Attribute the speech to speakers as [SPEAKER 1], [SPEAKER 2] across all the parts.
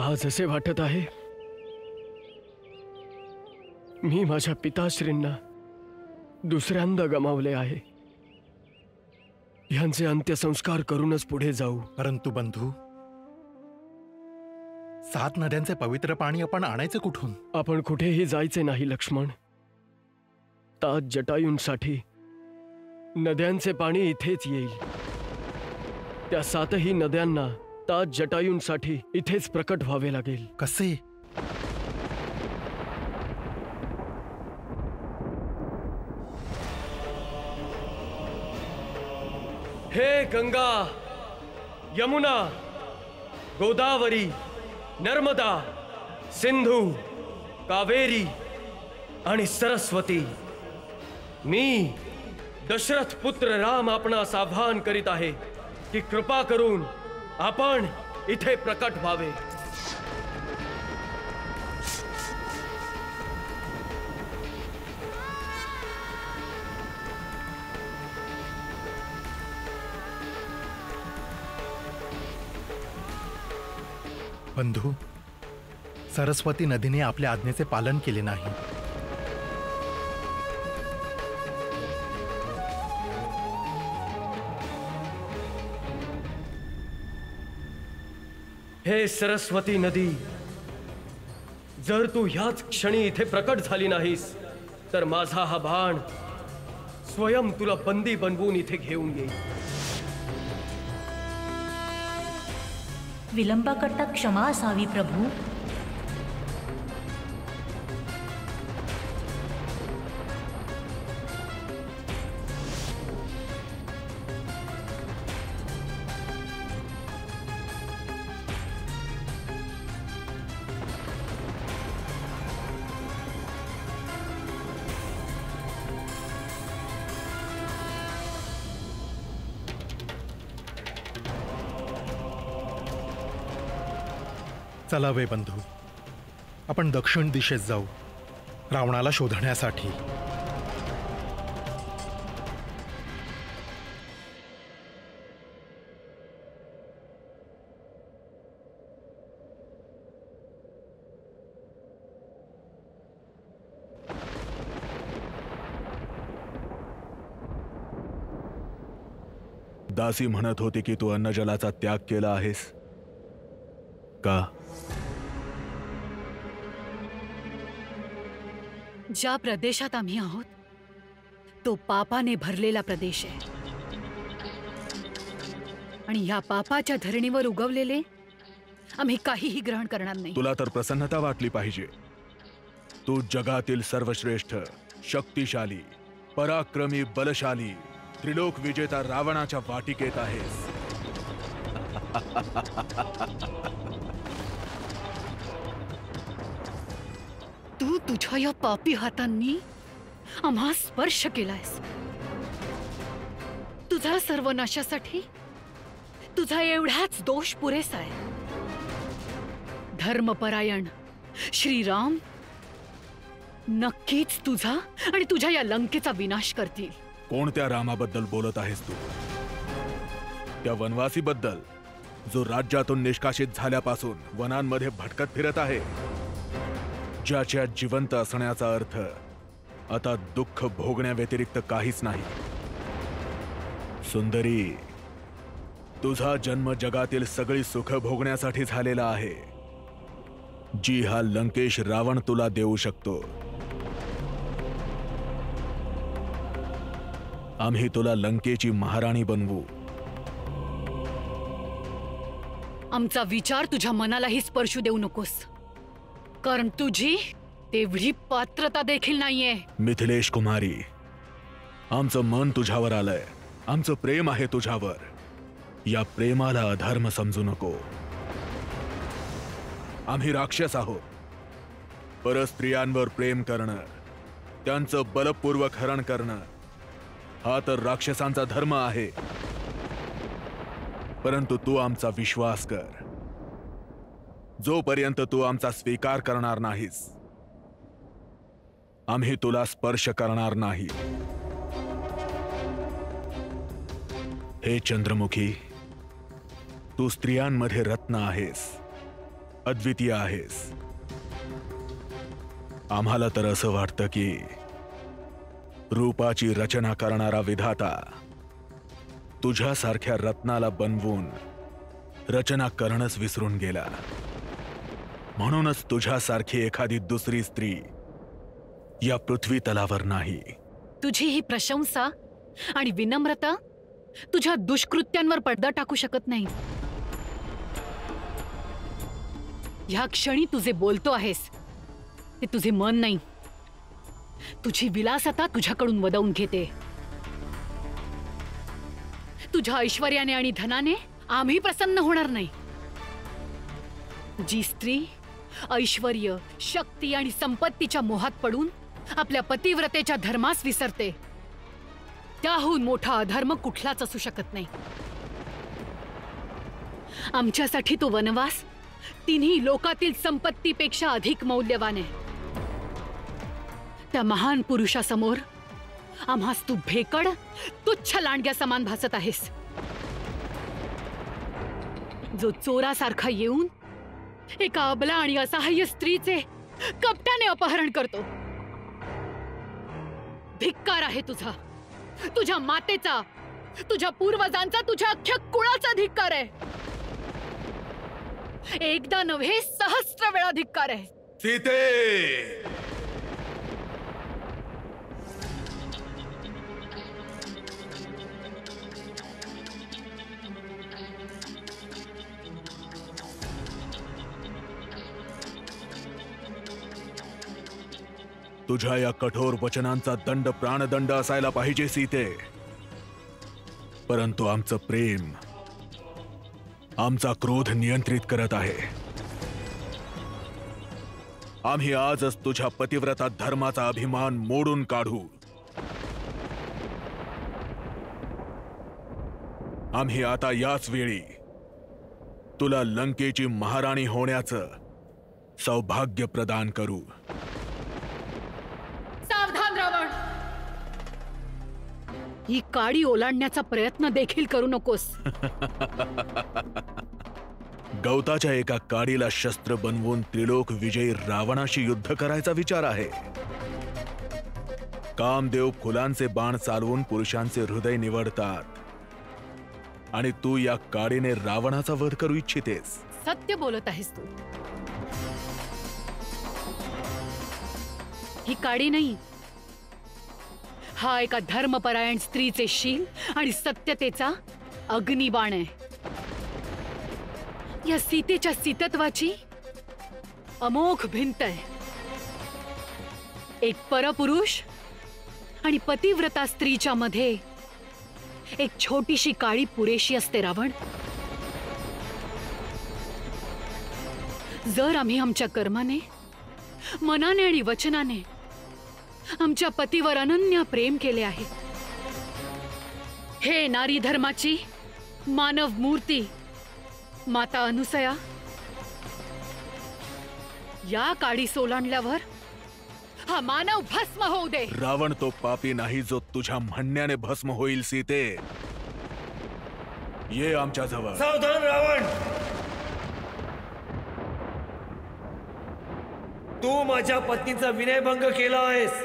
[SPEAKER 1] आज असे वाटत आहे मी माझ्या पिताश्रींना दुसऱ्यांदा गमावले आहे। यांचे अंत्यसंस्कार करूनच पुढे जाऊ।
[SPEAKER 2] परंतु बंधू, 7 नद्यांचे पवित्र पाणी आपण आणायचे कुठून?
[SPEAKER 1] आपण कुठेही जायचे नाही लक्ष्मण। ताज जटायूंसाठी नद्यांचे पाणी इथेच येईल। त्या 7ही नद्यांना ताज जटायूंसाठी इथेच प्रकट व्हावे लागेल।
[SPEAKER 2] कसे?
[SPEAKER 1] हे गंगा, यमुना, गोदावरी, नर्मदा, सिंधू, कावेरी आणि सरस्वती, मी दशरथ पुत्र राम आपणास आवाहन करीत आहे की कृपा करून आपण इथे प्रकट व्हावे।
[SPEAKER 2] बंधू, सरस्वती नदीने आपल्या आज्ञेचे पालन केले नाही।
[SPEAKER 1] हे सरस्वती नदी, जर तू ह्याच क्षणी इथे प्रकट झाली नाहीस तर माझा हा बाण स्वयं तुला बंदी बनवून इथे घेऊन येईल।
[SPEAKER 3] विलंबाकरता क्षमा असावी प्रभू।
[SPEAKER 2] चला वे बंधू, आपण दक्षिण दिशेत जाऊ रावणाला शोधण्यासाठी।
[SPEAKER 4] दासी म्हणत होती की तू अन्नजलाचा त्याग केला आहेस का?
[SPEAKER 5] ज्या प्रदेशात आम्ही आहोत तो पापाने भरलेला प्रदेश आहे आणि ह्या पापाच्या धरणीवर उगवलेले आम्ही काहीही ग्रहण करणार नाही।
[SPEAKER 4] तुला तर प्रसन्नता वाटली पाहिजे। तू जगातील सर्वश्रेष्ठ, शक्तिशाली, पराक्रमी, बलशाली, त्रिलोक विजेता रावणाच्या वाटिकेत आहेस।
[SPEAKER 5] तू तुझ्या या पापी हातांनी आम्हा स्पर्श केलायस। तुझा सर्वनाशासाठी तुझा एवढाच दोष पुरेसा आहे। धर्मपरायण श्रीराम नक्कीच तुझा आणि तुझ्या या लंकेचा विनाश करतील।
[SPEAKER 4] कोणत्या रामाबद्दल बोलत आहेस तू? त्या वनवासी बद्दल जो राज्यातून निष्कासित झाल्यापासून वनांमध्ये भटकत फिरत आहे, ज्याच्या जिवंत असण्याचा अर्थ आता दुःख भोगण्याव्यतिरिक्त काहीच नाही। सुंदरी, तुझा जन्म जगातील सगळी सुख भोगण्यासाठी झालेला आहे, जी हा लंकेश रावण तुला देऊ शकतो। आम्ही तुला लंकेची महाराणी बनवू।
[SPEAKER 5] आमचा विचार तुझ्या मनालाही स्पर्शू देऊ नकोस, कारण तुझी तेवढी पात्रता देखील नाहीये।
[SPEAKER 4] मिथिलेश कुमारी, आमचं मन तुझ्यावर आलंय, आमचं प्रेम आहे तुझ्यावर। या प्रेमाला अधर्म समजू नको। आम्ही राक्षस आहोत। परस्त्रियांवर प्रेम करणं, त्यांचं बलपूर्वक हरण करणं हा तर राक्षसांचा धर्म आहे। परंतु तू आमचा विश्वास कर। जोपर्यंत तू आमचा स्वीकार करणार नाहीस, आम्ही तुला स्पर्श करणार नाही। हे चंद्रमुखी, तू स्त्रियांमध्ये रत्न आहेस, अद्वितीय आहेस. आम्हाला तर असं वाटतं की रूपाची रचना करणारा विधाता तुझ्यासारख्या रत्नाला बनवून रचना करणंच विसरून गेला. म्हणूनच तुझ्यासारखी एखादी दुसरी स्त्री या पृथ्वी तलावर नाही.
[SPEAKER 5] तुझी ही प्रशंसा आणि विनम्रता तुझ्या दुष्कृत्यांवर पडदा टाकू शकत नाही. ह्या क्षणी तुझे बोलतो आहेस ते तुझे मन नाही. तुझी विलासता तुझ्याकडून वदवून घेते. तुझ्या ऐश्वर्याने आणि धनाने आम्ही प्रसन्न होणार नाही. जी स्त्री ऐश्वर्य, शक्ती आणि संपत्तीच्या मोहात पडून आपल्या पतिव्रतेच्या धर्मास विसरते, त्याहून मोठा अधर्म कुठलाच असू शकत नाही. आमच्यासाठी तो वनवास तिन्ही लोकातील संपत्तीपेक्षा अधिक मौल्यवान आहे. त्या महान पुरुषासमोर आम्हास तू भेकड, तुच्छ लांडग्या समान भासत आहेस, जो चोरासारखा येऊन एका अबला आणि असहाय्य स्त्रीचे कपट्याने अपहरण करतो. धिक्कार आहे तुझा, तुझ्या मातेचा, तुझ्या पूर्वजांचा, तुझ्या अख्ख्या कुळाचा धिक्कार आहे. एकदा नव्हे, सहस्त्र वेळा धिक्कार आहे.
[SPEAKER 4] सीते, तुझ्या या कठोर वचनांचा दंड प्राणदंड असायला पाहिजे सीते. परंतु आमचं प्रेम आमचा क्रोध नियंत्रित करत आहे. आम्ही आजच तुझ्या पतिव्रता धर्माचा अभिमान मोडून काढू. आम्ही आता याच वेळी तुला लंकेची महाराणी होण्याचं सौभाग्य प्रदान करू.
[SPEAKER 5] ही काडी ओलांडण्याचा प्रयत्न देखील करू नकोस.
[SPEAKER 4] गवताच्या एका काडीला शस्त्र बनवून त्रिलोक विजयी रावणाशी युद्ध करायचा विचार आहे. कामदेव फुलांचे बाण चालवून पुरुषांचे हृदय निवडतात आणि तू या काडीने रावणाचा वध करू इच्छितेस.
[SPEAKER 5] सत्य बोलत आहेस तू. ही काडी नाही, हा एका धर्मपरायण स्त्रीचे शील आणि सत्यतेचा अग्निबाण आहे. या सीतेच्या सीतत्वाची अमोघ भिंत आहे. एक परपुरुष आणि पतिव्रता स्त्रीच्या मध्ये एक छोटीशी काळी पुरेशी असते. रावण, जर आम्ही आमच्या कर्माने, मनाने आणि वचनाने आमच्या पतीवर अनन्य प्रेम केले आहे, हे नारी धर्माची मानव मूर्ती माता अनुसया या काडीस ओलांडल्यावर हा मानव भस्म होऊ दे.
[SPEAKER 4] रावण तो पापी नाही जो तुझ्या म्हणण्याने भस्म होईल. सीते, ये आमच्या जवळ.
[SPEAKER 6] सावधान रावण, तू माझ्या पत्नीचा विनयभंग केला आहेस.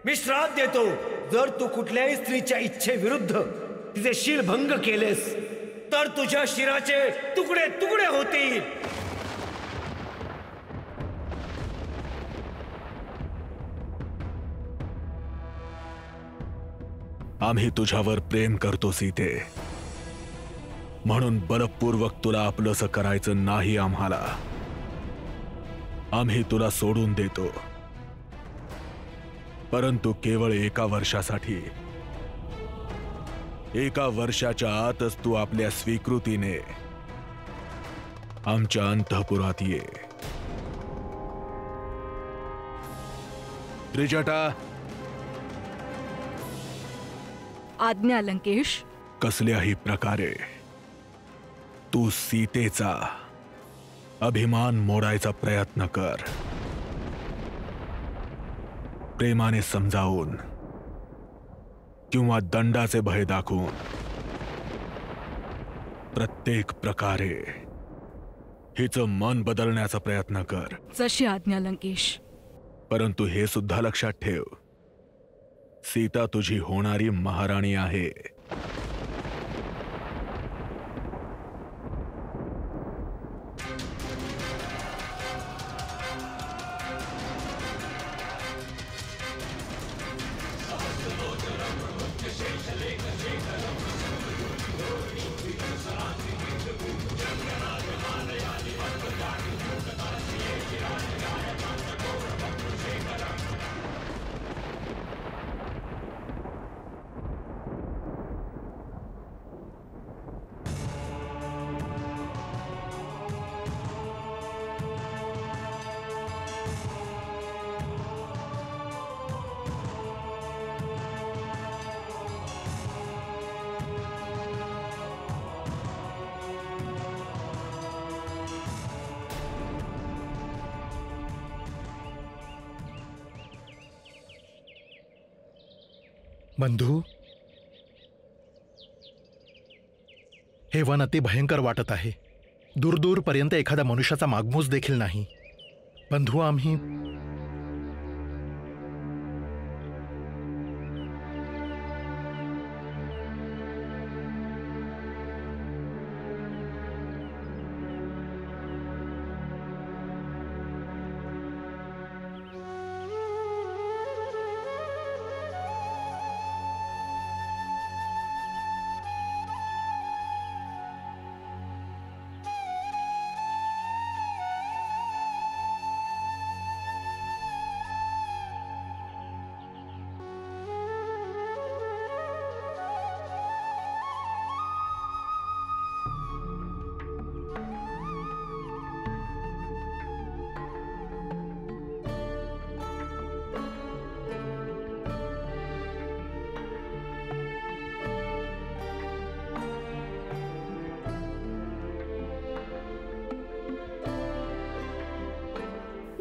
[SPEAKER 6] मी श्राप देतो, जर तू कुठल्याही स्त्रीच्या इच्छेविरुद्ध तिचे शीलभंग केलेस तर तुझ्या शिराचे तुकडे तुकडे होतील.
[SPEAKER 4] आम्ही तुझ्यावर प्रेम करतो सीते, म्हणून बलपूर्वक तुला आपलंसं करायचं नाही. आम्ही तुला सोडून देतो, परंतु केवळ एका वर्षासाठी. एका वर्षाच्या आतच तू आपल्या स्वीकृतीने आमच्या अंतःपुरात ये. त्रिजटा,
[SPEAKER 7] आज्ञा लंकेश.
[SPEAKER 4] कसल्याही प्रकारे तू सीतेचा अभिमान मोडायचा प्रयत्न कर. प्रेमाने समजावून किंवा दंडाचे भय दाखवून प्रत्येक प्रकारे हिचं मन बदलण्याचा प्रयत्न कर,
[SPEAKER 7] जशी आज्ञा लंकेश.
[SPEAKER 4] परंतु हे सुद्धा लक्षात ठेव, सीता तुझी होणारी महाराणी आहे.
[SPEAKER 2] बंधू, हे वन अति भयंकर वाटत आहे. दूरदूरपर्यंत एखाद्या मनुष्याचा मागमूस देखील नाही. बंधू, आम्ही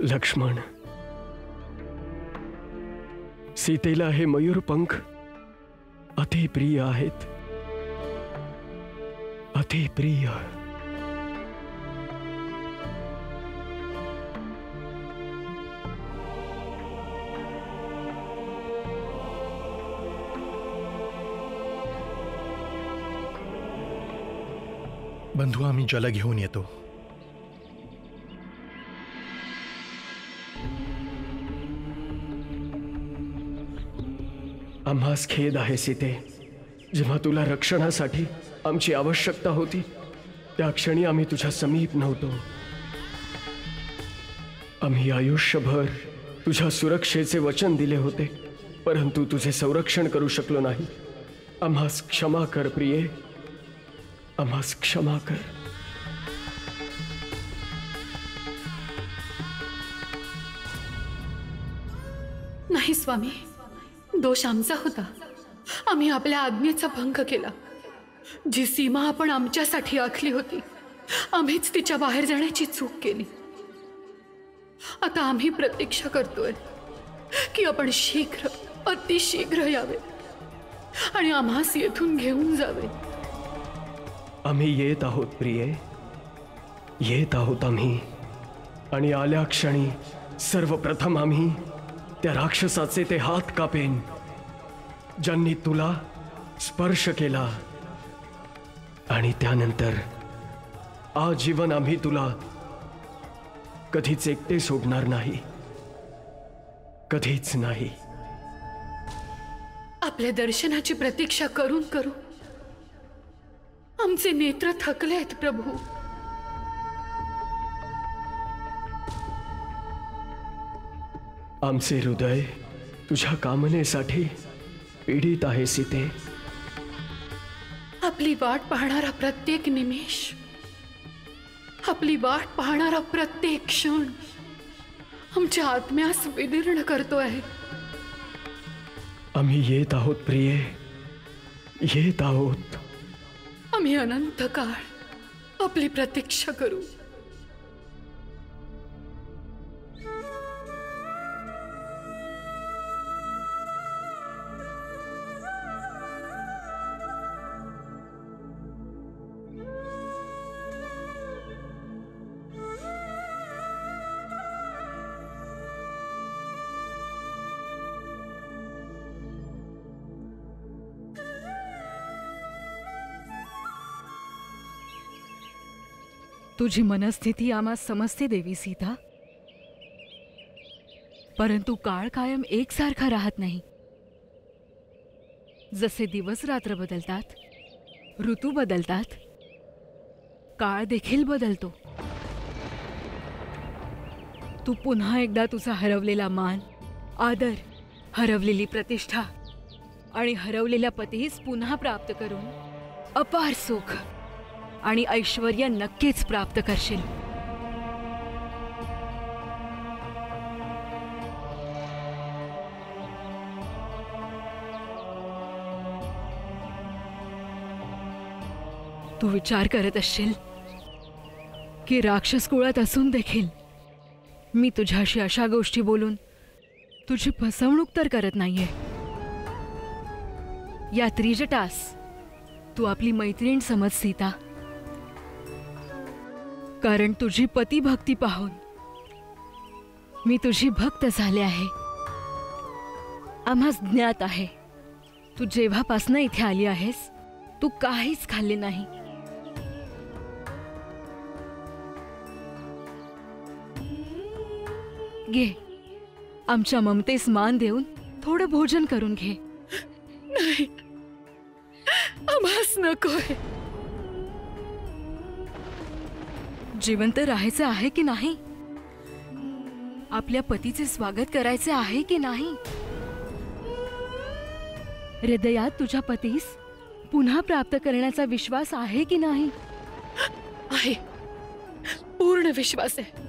[SPEAKER 1] लक्ष्मण, सीतेला हे मयूरपंख अतिप्रिय आहेत. अतिप्रिय.
[SPEAKER 2] बंधू, आम्ही जल घेऊन येतो.
[SPEAKER 1] आम्हास खेद आहे सीते. जेव्हा तुला रक्षणासाठी आमची आवश्यकता होती त्या क्षणी आम्ही तुझ्या समीप नव्हतो. आम्ही आयुष्यभर तुझ्या सुरक्षेचे वचन दिले होते, परंतु तुझे संरक्षण करू शकलो नाही. आम्हास क्षमा कर प्रिये, आम्हास क्षमा कर.
[SPEAKER 5] नाही स्वामी, दोष आमचा होता. आम्ही आपल्या आज्ञेचा भंग केला. जी सीमा आपण आमच्यासाठी आखली होती, आम्हीच तिच्या बाहेर जाण्याची चूक केली. आता आम्ही प्रतीक्षा करतोय की आपण शीघ्र, अतिशीघ्र यावे आणि आम्हास येथून घेऊन जावे.
[SPEAKER 1] आम्ही येत आहोत प्रिये, येत आहोत आम्ही. आणि आल्या क्षणी सर्वप्रथम आम्ही त्या राक्षसाचे ते हात कापेन ज्यांनी तुला स्पर्श केला. आणि त्यानंतर आजीवन आम्ही तुला कधीच एकटे सोडणार नाही, कधीच नाही.
[SPEAKER 5] आपल्या दर्शनाची प्रतीक्षा करून करून आमचे नेत्र थकलेत प्रभू.
[SPEAKER 1] आमचे हृदय तुझ्या कामनेसाठी पीडित आहे सीते.
[SPEAKER 5] आपली वाट पाहणारा प्रत्येक निमेष, आपली वाट पाहणारा प्रत्येक क्षण आमच्या आत्म्यास विदीर्ण करतोय.
[SPEAKER 1] आम्ही येत आहोत प्रिये, येत आहोत.
[SPEAKER 5] आम्ही अनंत काळ आपली प्रतीक्षा करू.
[SPEAKER 7] तुझी मनस्थिती आम्हास समजते देवी सीता, परंतु काळ कायम एकसारखा राहत नाही. जसे दिवस रात्र बदलतात, ऋतू बदलतात, काळ देखील बदलतो. तू पुन्हा एकदा तुझा हरवलेला मान, आदर, हरवलेली प्रतिष्ठा आणि हरवलेल्या पतीस पुन्हा प्राप्त करून अपार सुख आणि ऐश्वर्य नक्कीच प्राप्त करशील. तू विचार करत असशील की राक्षस कुळात असून देखील मी तुझ्याशी अशा गोष्टी बोलून तुझी फसवणूक तर करत नाहीये. या त्रिजटास तू आपली मैत्रीण समज सीता, कारण तुझी पतिभक्ती पाहून मी तुझी भक्त झाले आहे. आम्हास ज्ञात आहे तू जेव्हापासनं इथे आली आहेस तू काहीच खाल्ले नाही. घे, आमच्या ममतेस मान देऊन थोडं भोजन करून घे.
[SPEAKER 5] नाही, आम्हास नकोय.
[SPEAKER 7] जिवंत राहायचं आहे की नाही? आपल्या पतीचे स्वागत करायचे आहे की नाही? हृदयात तुझ्या पतीस पुन्हा प्राप्त करण्याचा विश्वास आहे की नाही?
[SPEAKER 5] आहे, पूर्ण विश्वास आहे.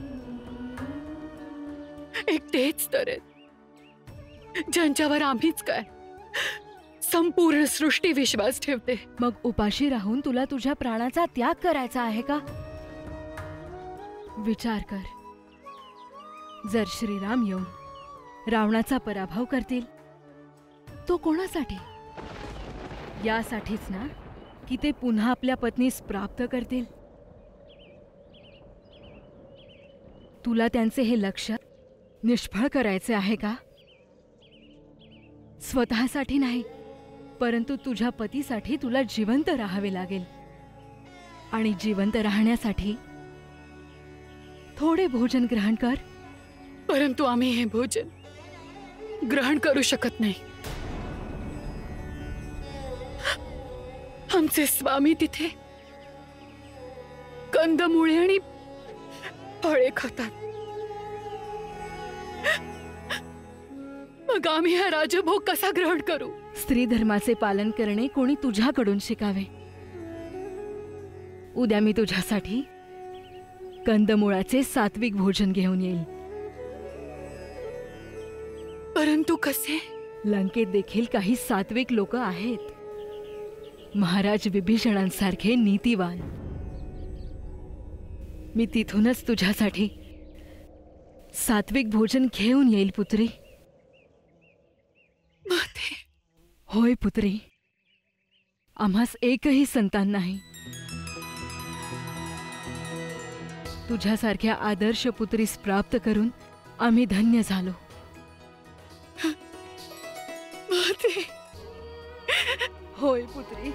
[SPEAKER 5] एक तेच तर आहेत ज्यांच्यावर आम्हीच काय संपूर्ण सृष्टी विश्वास ठेवते.
[SPEAKER 7] मग उपाशी राहून तुला तुझ्या प्राणाचा त्याग करायचा आहे का? विचार कर, जर श्रीराम येऊन रावणाचा पराभव करतील तो कोणासाठी? यासाठीच ना की ते पुन्हा आपल्या पत्नीस प्राप्त करतील. तुला त्यांचे हे लक्ष्य निष्फळ करायचे आहे का? स्वतःसाठी नाही, परंतु तुझ्या पतीसाठी तुला जिवंत राहावे लागेल. आणि जिवंत राहण्यासाठी थोडे भोजन ग्रहण कर.
[SPEAKER 5] परंतु आम्ही हे भोजन ग्रहण करू शकत नाही. आमचे स्वामी तिथे कंदमुळे आणि फळे खातात. मग आम्ही हा राजभोग कसा ग्रहण करू?
[SPEAKER 7] स्त्री धर्माचे पालन करणे कोणी तुझ्याकडून शिकावे. उद्या मी तुझ्यासाठी कंदमुळाचे सात्विक भोजन घेऊन येईल.
[SPEAKER 5] परंतु कसे?
[SPEAKER 7] लंकेत देखील काही सात्विक लोक आहेत, महाराज विभीषणांसारखे नीतिवान. मी तिथूनच तुझ्यासाठी सात्विक भोजन घेऊन येईल पुत्री.
[SPEAKER 5] माते.
[SPEAKER 7] होय पुत्री, आम्हास एकही संतान नाही. तुझ्यासारख्या आदर्श पुत्रीस प्राप्त करून आम्ही धन्य झालो.
[SPEAKER 5] माते.
[SPEAKER 7] होय पुत्री.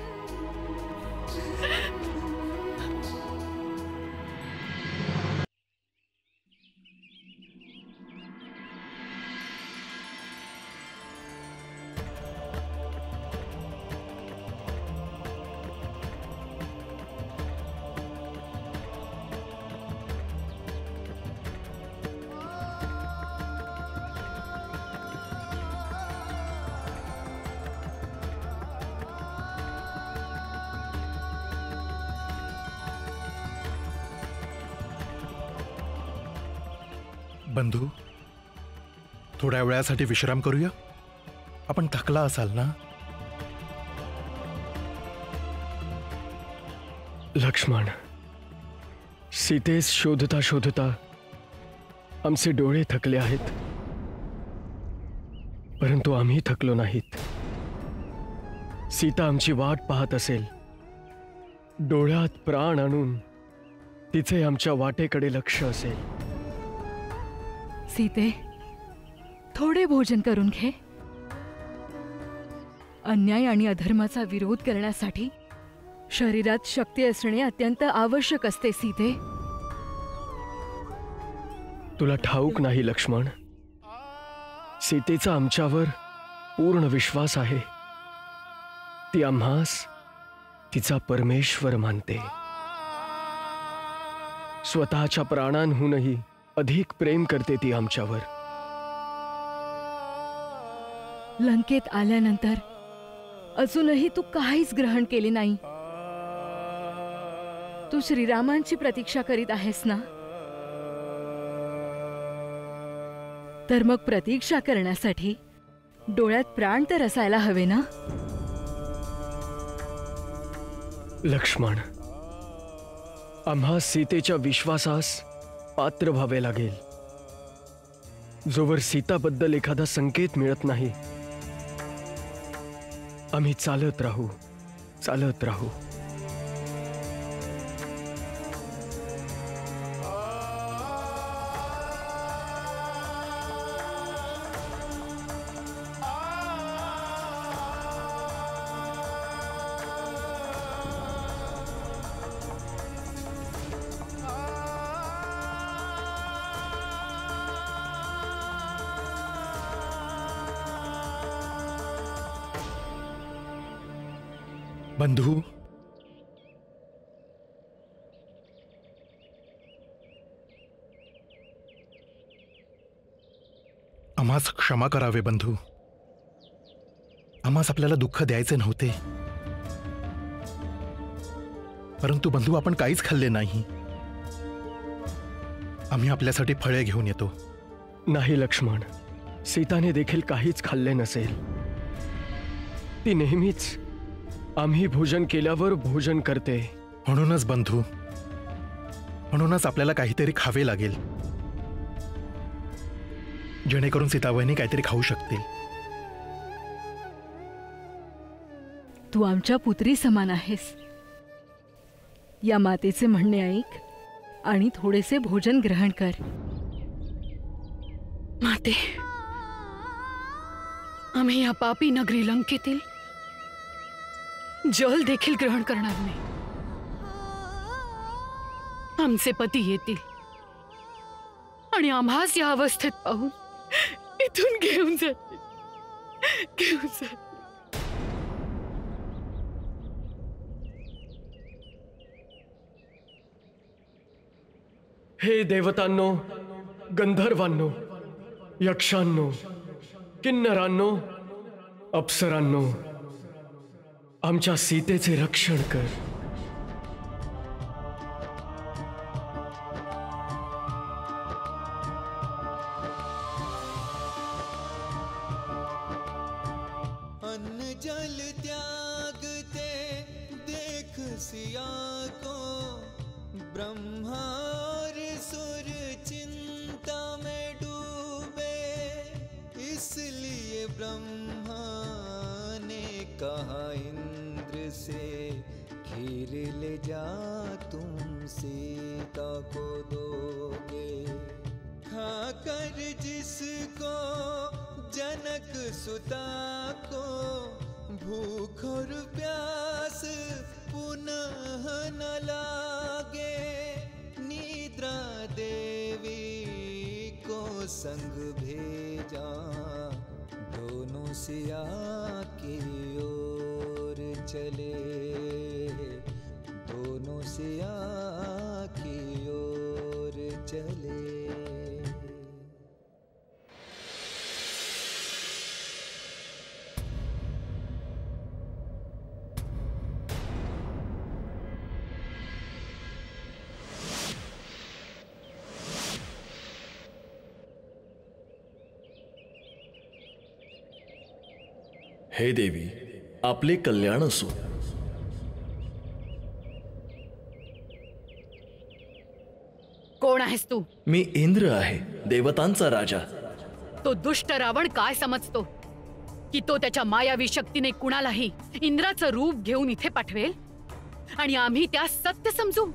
[SPEAKER 2] बंधू, थोड्या वेळासाठी विश्राम करूया. आपण थकला असाल ना?
[SPEAKER 1] लक्ष्मण, सीतेस शोधता शोधता आमचे डोळे थकले आहेत, परंतु आम्ही थकलो नाहीत. सीता आमची वाट पाहत असेल, डोळ्यात प्राण आणून तिचे आमच्या वाटेकडे लक्ष असेल.
[SPEAKER 7] सीते, थोडे भोजन करून घे. अन्याय आणि अधर्माचा विरोध करण्यासाठी शरीरात शक्ती असणे अत्यंत आवश्यक असते सीते.
[SPEAKER 1] तुला ठाऊक नाही लक्ष्मण, सीतेचा आमच्यावर पूर्ण विश्वास आहे. ती आम्हास तिचा परमेश्वर मानते. स्वतःच्या प्राणांहूनही अधिक प्रेम करते ती आमच्यावर.
[SPEAKER 7] लंकेत आल्यानंतर अजूनही तू काहीच ग्रहण केले नाही. तू श्रीरामांची प्रतीक्षा करीत आहेस ना? तर मग प्रतीक्षा करण्यासाठी डोळ्यात प्राण तर असायला हवे ना?
[SPEAKER 1] लक्ष्मण, आम्हा सीतेच्या विश्वासास पात्र व्हावे लागेल. जोवर सीताबद्दल एखादा संकेत मिळत नाही, आम्ही चालत राहू, चालत राहू.
[SPEAKER 2] बंधू, आम्हास क्षमा करावे बंधू. आम्हास आपल्याला दुःख द्यायचे नव्हते. परंतु बंधू, आपण काहीच खाल्ले नाही. आम्ही आपल्यासाठी फळे घेऊन येतो.
[SPEAKER 1] नाही लक्ष्मण, सीताने देखील काहीच खाल्ले नसेल. ती नेहमीच आम्ही भोजन केल्यावर भोजन करते.
[SPEAKER 2] म्हणूनच बंधू, म्हणूनच आपल्याला काहीतरी खावे लागेल, जेणेकरून सीताबहिणी काहीतरी खाऊ शकतील.
[SPEAKER 7] तू आमच्या पुत्री समान आहेस. या मातेचे म्हणणे ऐक आणि थोडेसे भोजन ग्रहण कर.
[SPEAKER 5] माते, आम्ही या पापी नगरी लंकेतील जल देखील ग्रहण करणार नाही. आमचे पती येतील आणि आम्हास या अवस्थेत पाहून इथून घेऊन जातील, घेऊन जातील.
[SPEAKER 1] हे देवतांनो, गंधर्वांनो, यक्षांनो, किन्नरांनो, अप्सरांनो, आमच्या सीतेचे रक्षण कर.
[SPEAKER 8] अन्न जल त्यागते देख सिया को, ब्रह्मार सुर चिंता में डूबे, इसलिए ब्रह्मा ने कहा इंद्र से, खीर ले जा तुम सीता को दोगे, खाकर जिसको जनक सुता को, भूख और प्यास पुनः न लागे, निद्रा देवी को संग भेजा, दोनों सिया की ओर चले, दोनों सिया की ओर चले.
[SPEAKER 9] हे देवी, आपले कल्याण असो.
[SPEAKER 5] कोण आहेस तू?
[SPEAKER 9] मी इंद्र आहे, देवतांचा राजा.
[SPEAKER 5] तो दुष्ट रावण काय समजतो की तो त्याच्या मायावी शक्तीने कुणालाही इंद्राचं रूप घेऊन इथे पाठवेल आणि आम्ही त्या सत्य समजू?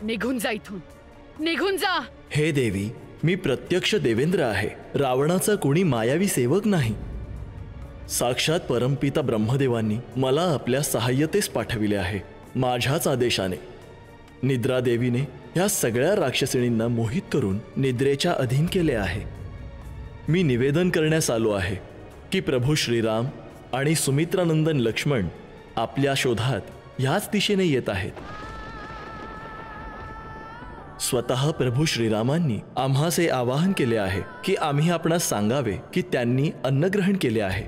[SPEAKER 5] निघून जा इथून, निघून जा.
[SPEAKER 9] हे देवी, मी प्रत्यक्ष देवेंद्र आहे, रावणाचा कोणी मायावी सेवक नाही. साक्षात परमपिता ब्रह्मदेवांनी मला आपल्या सहाय्यतेस पाठविले आहे. माझ्याच आदेशाने निद्रा देवीने ह्या सगळ्या राक्षसिणींना मोहित करून निद्रेच्या अधीन केले आहे. मी निवेदन करण्यास आलो आहे की प्रभू श्रीराम आणि सुमित्रानंदन लक्ष्मण आपल्या शोधात ह्याच दिशेने येत आहेत. स्वतः प्रभू श्रीरामांनी आम्हासे आवाहन केले आहे की आम्ही आपणास सांगावे की त्यांनी अन्नग्रहण केले आहे.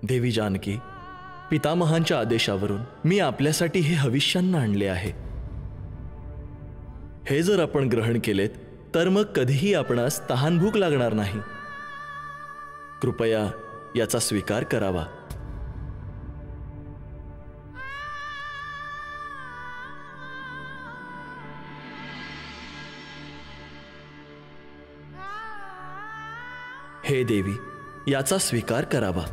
[SPEAKER 9] देवी जानकी, पितामहांच्या आदेशावरून मी आपल्यासाठी हे हविष्यान्न आणले आहे. हे जर आपण ग्रहण केलेत तर मग कधीही आपणास तहानभूक लागणार नाही. कृपया याचा स्वीकार करावा. हे देवी, याचा स्वीकार करावा.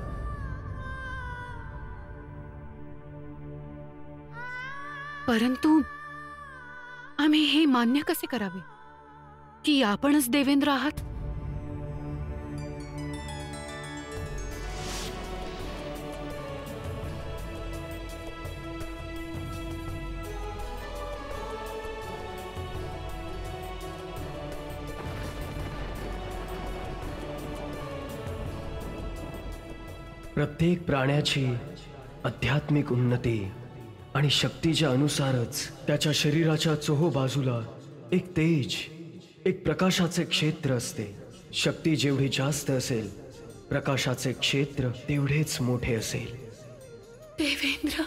[SPEAKER 5] परंतु आम्ही हे मान्य कसे करावे की आपणच देवेंद्र आहात?
[SPEAKER 1] प्रत्येक प्राण्याची आध्यात्मिक उन्नती आणि शक्तीच्या अनुसारच त्याच्या शरीराच्या चोहो बाजूला एक तेज, एक प्रकाशाचे क्षेत्र असते. शक्ती जेवढी जास्त असेल, प्रकाशाचे क्षेत्र तेवढेच मोठे असेल.
[SPEAKER 5] देवेंद्र,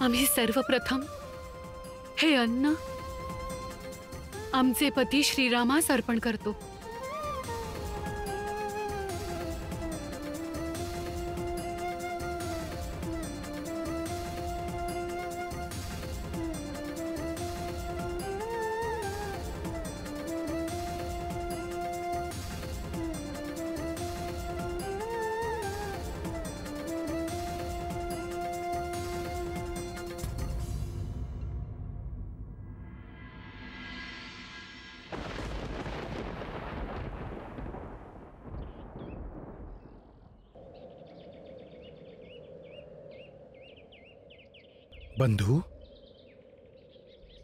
[SPEAKER 5] आम्ही सर्वप्रथम हे अन्न आमचे पती श्रीरामास अर्पण करतो.
[SPEAKER 2] बंधू,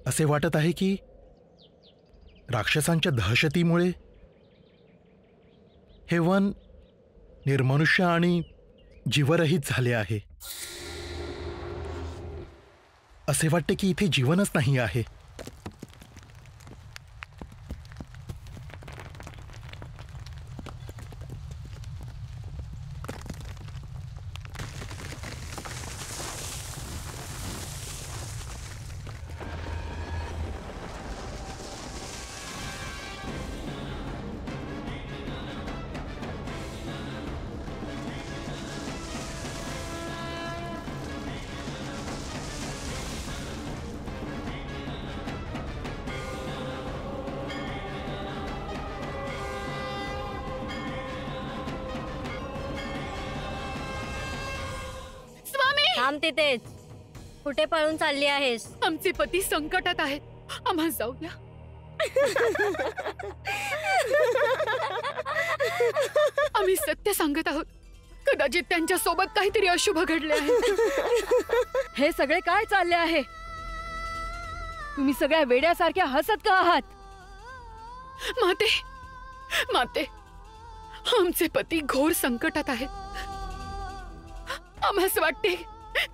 [SPEAKER 2] असे वाटत आहे की राक्षसांच्या दहशतीमुळे हे वन निर्मनुष्य आणि जीवरहित झाले आहे. असे वाटते की इथे जीवनच नाही आहे.
[SPEAKER 10] थांब तिथेच. कुठे पळून चालली आहेस?
[SPEAKER 5] आमचे पती संकटात आहेत, आम्हाला जाऊ द्या. आम्ही सत्य सांगत आहोत. कदाचित त्यांच्या सोबत काहीतरी अशुभ घडले आहे.
[SPEAKER 7] हे सगळे काय चालले आहे? तुम्ही सगळ्या वेड्यासारख्या हसत का आहात?
[SPEAKER 5] माते, माते, आमचे पती घोर संकटात आहेत. आम्हाला वाटते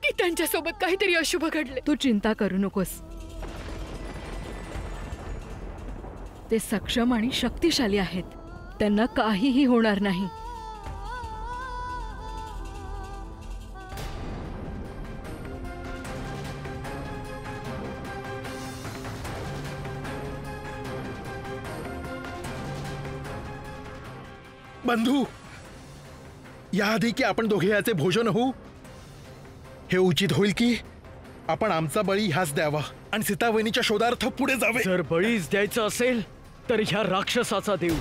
[SPEAKER 5] की त्यांच्या सोबत काहीतरी अशुभ घडले.
[SPEAKER 7] तू चिंता करू नकोस. ते सक्षम आणि शक्तिशाली आहेत. त्यांना काहीही होणार नाही.
[SPEAKER 2] बंधू, याआधी की आपण दोघे याचे भोजन होऊ, हे उचित होईल की आपण आमचा बळी ह्याच द्यावा आणि सीतावहिनीच्या शोधार्थ पुढे जावे.
[SPEAKER 1] जर बळीच द्यायचं असेल तर ह्या राक्षसाचा देव.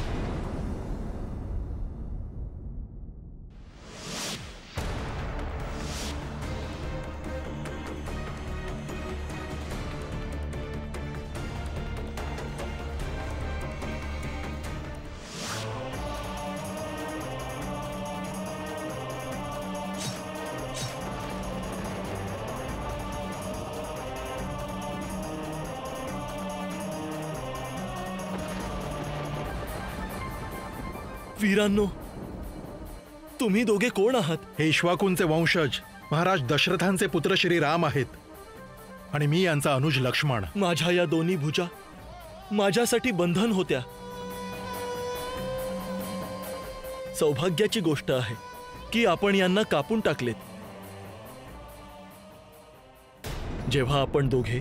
[SPEAKER 9] वीरांनो, तुम्ही दोघे कोण आहात?
[SPEAKER 2] हे इक्ष्वाकूंचे वंशज महाराज दशरथांचे पुत्र श्री राम आहेत आणि मी यांचा अनुज लक्ष्मण.
[SPEAKER 9] माझ्या या दोन्ही भुजा माझ्यासाठी बंधन होत्या. सौभाग्याची गोष्ट आहे की आपण यांना कापून टाकलेत. जेव्हा आपण दोघे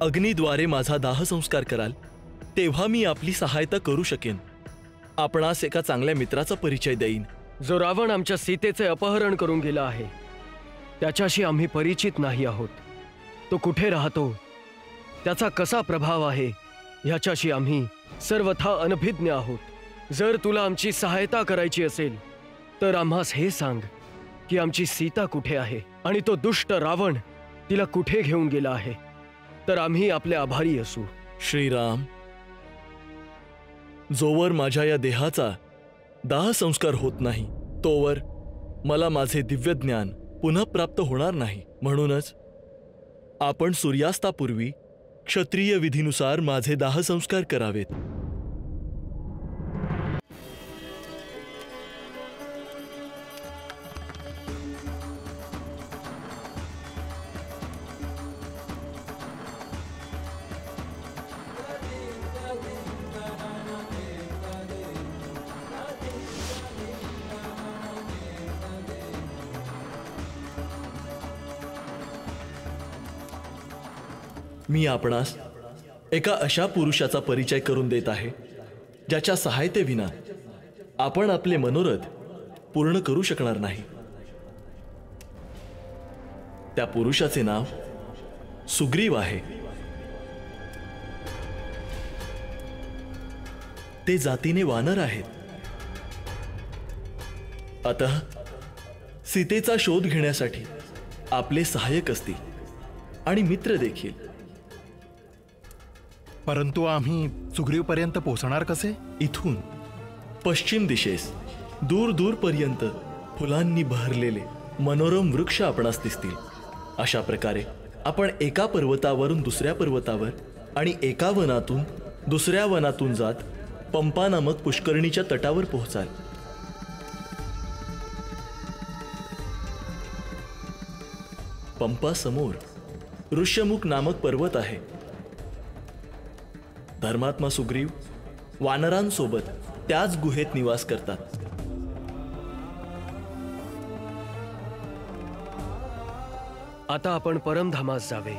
[SPEAKER 9] अग्नीद्वारे माझा दाह संस्कार कराल तेव्हा मी आपली सहायता करू शकेन. आपणास एका चांगल्या मित्राचा परिचय देईन.
[SPEAKER 1] जो रावण आमच्या सीतेचे अपहरण करून गेला आहे त्याच्याशी आम्ही परिचित नाही आहोत. तो कुठे राहतो, त्याचा कसा प्रभाव आहे ह्याच्याशी आम्ही सर्वथा अनभिज्ञ आहोत. जर तुला आमची सहायता करायची असेल तर आम्हास हे सांग की आमची सीता कुठे आहे आणि तो दुष्ट रावण तिला कुठे घेऊन गेला आहे, तर आम्ही आपले आभारी असू.
[SPEAKER 9] श्रीराम, जोवर माझ्या या देहाचा दाह संस्कार होत नाही तोवर मला माझे दिव्य ज्ञान पुन्हा प्राप्त होणार नाही. म्हणूनच आपण सूर्यास्तापूर्वी क्षत्रिय विधीनुसार माझे दाह संस्कार करावेत. मी आपणास एका अशा पुरुषाचा परिचय करून देत आहे ज्याच्या सहायतेविना आपण आपले मनोरथ पूर्ण करू शकणार नाही. त्या पुरुषाचे नाव सुग्रीव आहे. ते जातीने वानर आहेत. अतः सीतेचा शोध घेण्यासाठी आपले सहाय्यक असतील आणि मित्र देखील.
[SPEAKER 2] परंतु आम्ही सुग्रीवपर्यंत पोहोचणार कसे?
[SPEAKER 9] इथून पश्चिम दिशेस दूर दूर पर्यंत फुलांनी बहरलेले मनोरम वृक्ष आपणास दिसतील. अशा प्रकारे आपण एका पर्वतावरून दुसऱ्या पर्वतावर आणि एका वनातून दुसऱ्या वनातून जात पंपा नामक पुष्करणीच्या तटावर पोहोचाल. पंपा समोर ऋष्यमुख नामक पर्वत आहे. धर्मात्मा सुग्रीव वानरांसोबत त्याच गुहेत निवास करतात.
[SPEAKER 1] आता आपण परमधामास जावे.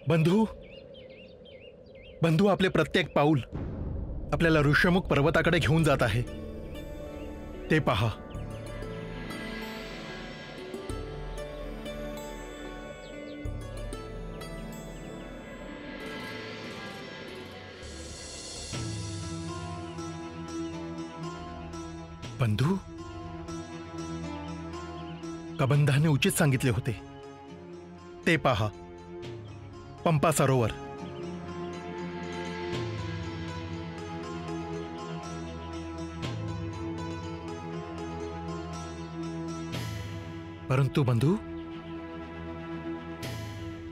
[SPEAKER 2] बंधू, बंधू, आपले प्रत्येक पाऊल आपल्याला ऋष्यमुख पर्वताकडे घेऊन जात आहे. ते पहा. बंधू, कबंधाने उचित सांगितले होते. ते पहा, पंपा सरोवर. परंतु बंधू,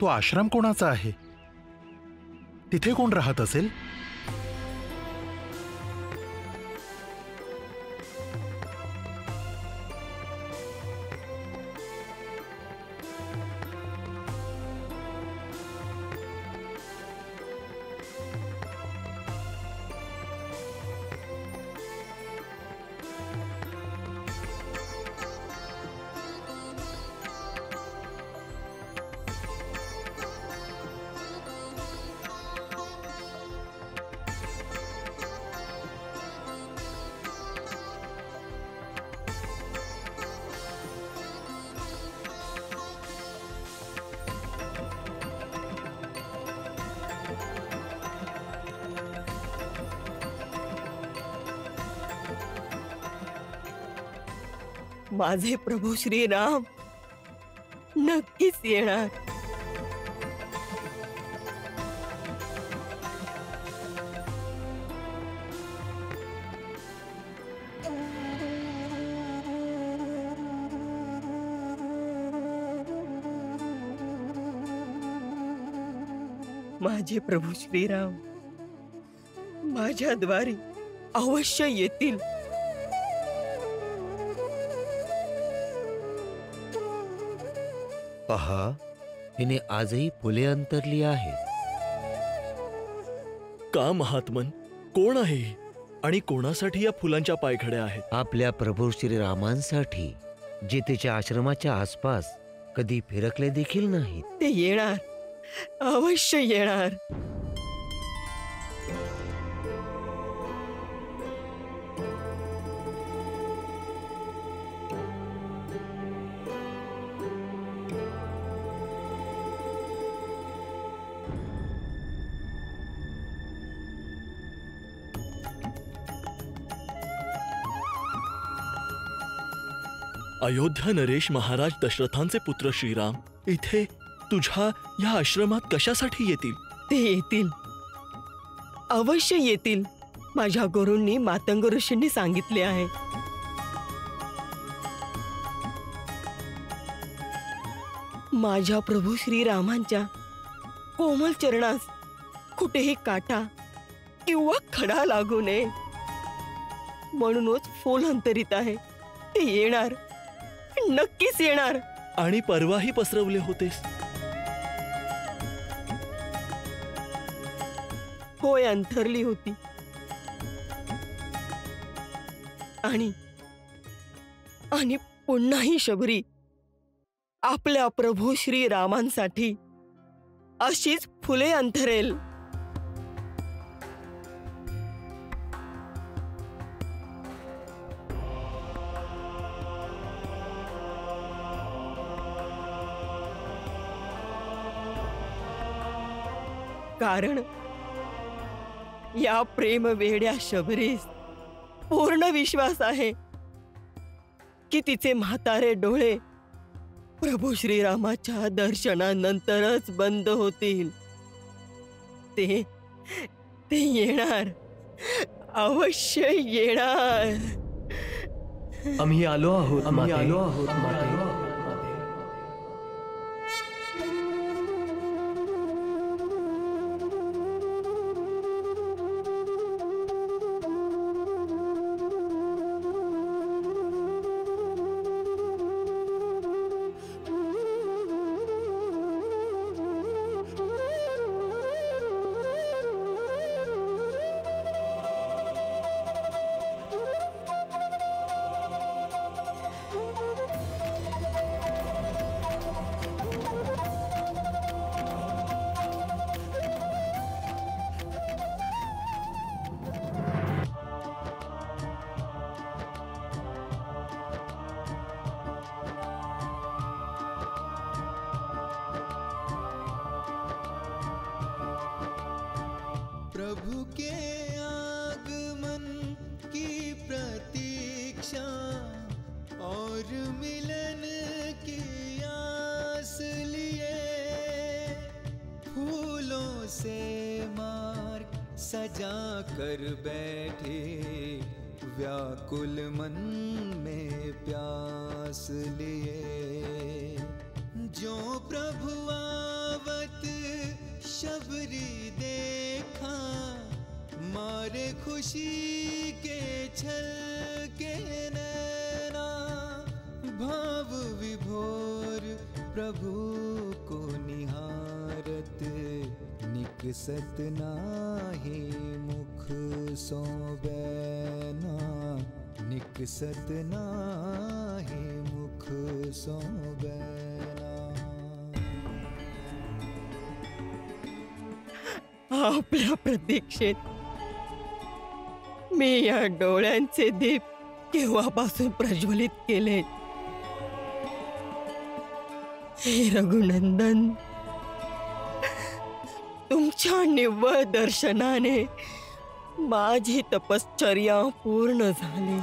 [SPEAKER 2] तो आश्रम कोणाचा आहे? तिथे कोण राहत असेल?
[SPEAKER 11] माझे प्रभू श्रीराम नक्कीच येणार. माझे प्रभू श्रीराम माझ्याद्वारे अवश्य येतील.
[SPEAKER 6] पहा, तिने आजही फुले अंतरली आहेत.
[SPEAKER 9] का महात्मन? कोण आहे ही? आणि कोणासाठी या फुलांच्या पायघड्या आहेत?
[SPEAKER 6] आपल्या प्रभू श्रीरामांसाठी, जे तिच्या आश्रमाच्या आसपास कधी फिरकले देखील नाहीत.
[SPEAKER 11] ते येणार, अवश्य येणार.
[SPEAKER 9] अयोध्या नरेश महाराज दशरथांचे पुत्र श्रीराम इथे तुझ्या या आश्रमात कशासाठी येतील?
[SPEAKER 11] ते येतील, अवश्य येतील. माझ्या गुरूंनी मातंग ऋषींनी सांगितले आहे. माझ्या प्रभू श्रीरामांच्या कोमल चरणास कुठेही काटा किंवा खडा लागू नये म्हणूनच फूल अंतरित आहे. ते येणार, नक्कीच येणार.
[SPEAKER 9] आणि परवाही पसरवले होतेस.
[SPEAKER 11] होय, अंथरली होती. आणि पुन्हाही शबरी आपल्या प्रभू श्री रामांसाठी अशीच फुले अंथरेल. कारण या प्रेम वेड्या शबरीस पूर्ण विश्वास आहे की तिचे म्हातारे डोळे प्रभू श्रीरामाच्या दर्शनानंतरच बंद होतील. ते येणार, अवश्य येणार.
[SPEAKER 1] आम्ही आलो आहोत, आम्ही आलो आहोत माते.
[SPEAKER 8] प्रभु के आगमन की प्रतीक्षा और मिलन की आस लिए फूलों से मार्ग सजा कर बैठे व्याकुल मन में प्यास लिए. जो प्रभु आव शबरी देखा मारे खुशी के छल के नैना, भाव विभोर प्रभु को निहारत, निकसत नाहि मुख सो बैना, निकसत नाहि मुख सो बैना।
[SPEAKER 11] आपल्या प्रतीक्षेत मी या डोळ्यांचे दीप केव्हापासून प्रज्वलित केले। हे रघुनंदन, तुमच्या निव्वळ दर्शनाने माझी तपश्चर्या पूर्ण झाली।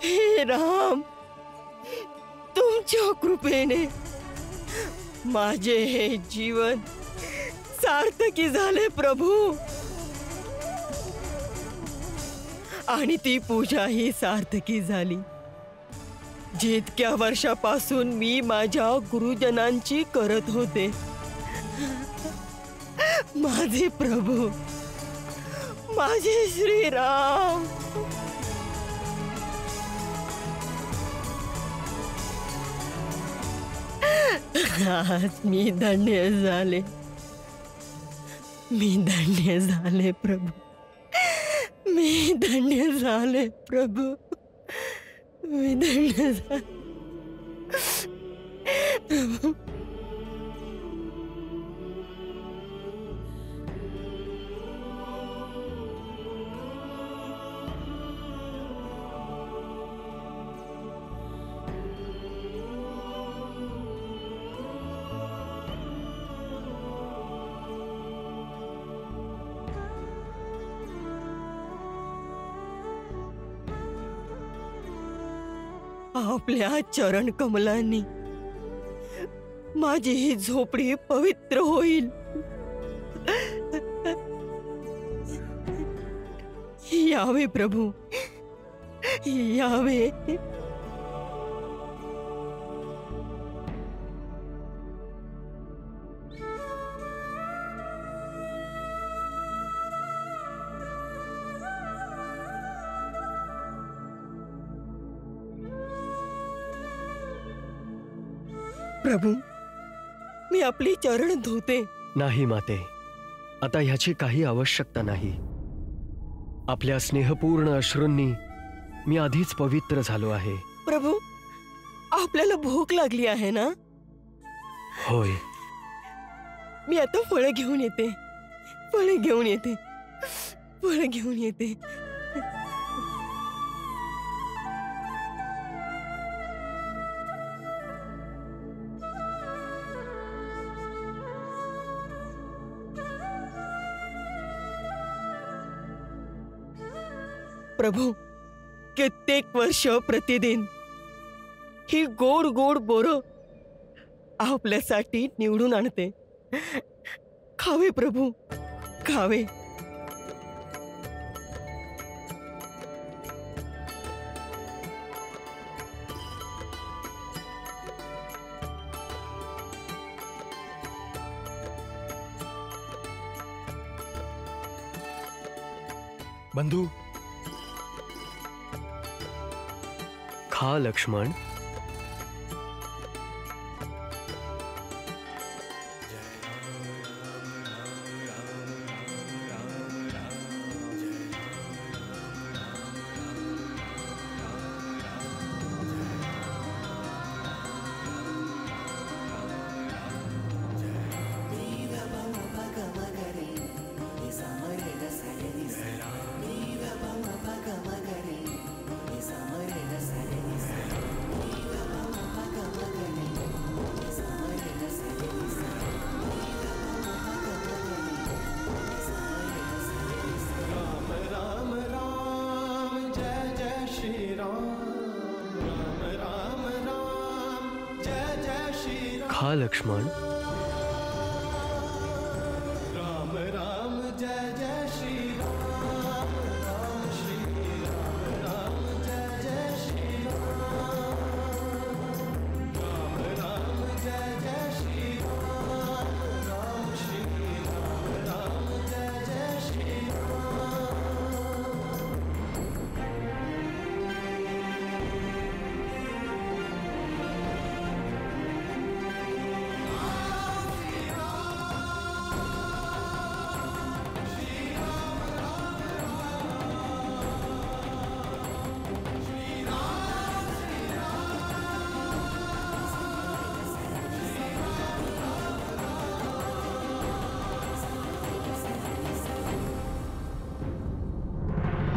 [SPEAKER 11] हे राम, तुमच्या कृपेने माझे हे जीवन सार्थकी झाले प्रभू, आणि ती पूजा ही सार्थकी झाली जितक्या वर्षापासून मी माझ्या गुरुजनांची करत होते। माझे प्रभू, माझे श्रीराम, आज मी धन्य झाले, मी धन्य झाले प्रभू, मी धन्य झाले प्रभू, मी धन्य झाले प्रभू। आपल्या चरण कमलांनी माझी ही झोपडी पवित्र होईल। यावे प्रभू, यावे। प्रभू, मी आपली चरण धुते।
[SPEAKER 1] नाही माते, आता ह्याची काही आवश्यकता नाही। आपल्या स्नेहपूर्ण अश्रूंनी मी आधीच पवित्र झालो आहे।
[SPEAKER 11] प्रभू, आपल्याला भूक लागली आहे ना?
[SPEAKER 1] होय।
[SPEAKER 11] मी आता फळ घेऊन येते, फळ घेऊन येते, फळ घेऊन येते। प्रभू, कित्येक वर्ष प्रतिदिन ही गोड गोड बोरं आपल्यासाठी निवडून आणते। खावे प्रभू, खावे।
[SPEAKER 2] बंधू,
[SPEAKER 1] खा लक्ष्मण। खा लक्ष्मण।